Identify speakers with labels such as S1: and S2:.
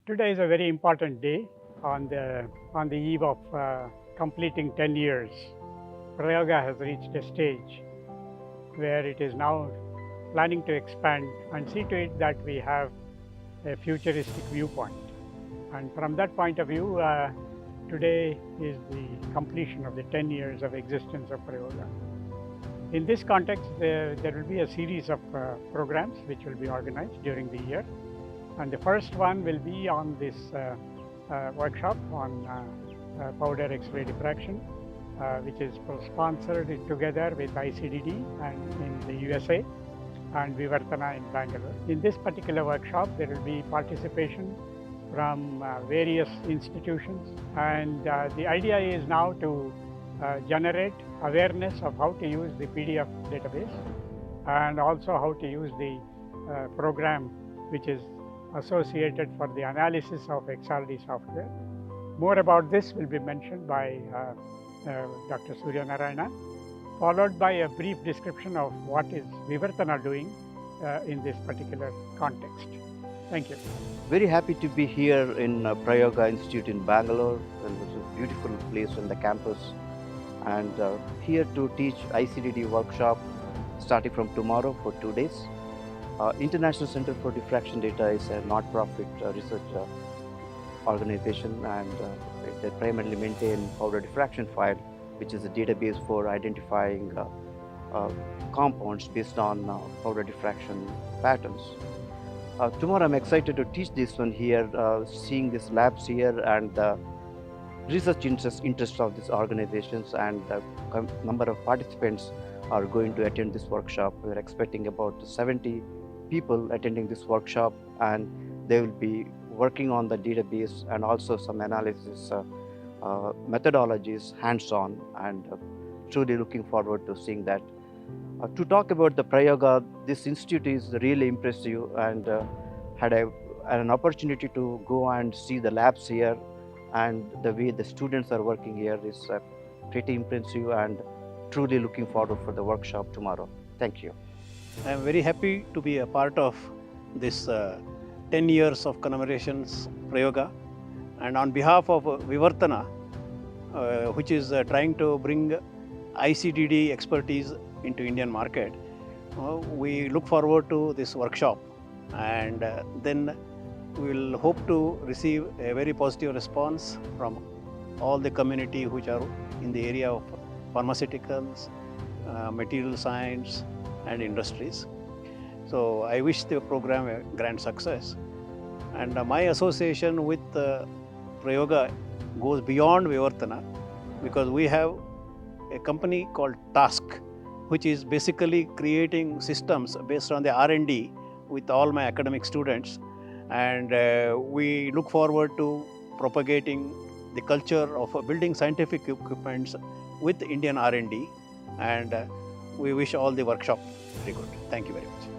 S1: Today is a very important day on the eve of completing 10 years. Prayoga has reached a stage where it is now planning to expand and see to it that we have a futuristic viewpoint. And from that point of view, today is the completion of the 10 years of existence of Prayoga. In this context, there will be a series of programs which will be organized during the year. And the first one will be on this workshop on Powder X-Ray Diffraction, which is sponsored together with ICDD and in the USA and Vivartana in Bangalore. In this particular workshop, there will be participation from various institutions, and the idea is now to generate awareness of how to use the PDF database and also how to use the program which is associated for the analysis of XRD software. More about this will be mentioned by Dr. Surya Narayana, followed by a brief description of what is Vivartana doing in this particular context. Thank you.
S2: Very happy to be here in Prayoga Institute in Bangalore. It was a beautiful place on the campus, and here to teach ICDD workshop starting from tomorrow for 2 days. International Center for Diffraction Data is a not-profit research organization, and they primarily maintain Powder Diffraction File, which is a database for identifying compounds based on powder diffraction patterns. Tomorrow I'm excited to teach this one here, seeing these labs here and the research interest of these organizations, and the number of participants are going to attend this workshop. We're expecting about 70 people attending this workshop, and they will be working on the database and also some analysis methodologies hands-on, and truly looking forward to seeing that. To talk about the Prayoga, this institute is really impressive, and had an opportunity to go and see the labs here, and the way the students are working here is pretty impressive, and truly looking forward for the workshop tomorrow. Thank you.
S3: I am very happy to be a part of this 10 years of commemorations Prayoga, and on behalf of Vivartana, which is trying to bring ICDD expertise into Indian market, we look forward to this workshop, and then we will hope to receive a very positive response from all the community which are in the area of pharmaceuticals, material science and industries. So I wish the program a grand success, and my association with Prayoga goes beyond Vivartana, because we have a company called Task, which is basically creating systems based on the R&D with all my academic students, and we look forward to propagating the culture of building scientific equipments with Indian R&D, and we wish all the workshop very good. Thank you very much.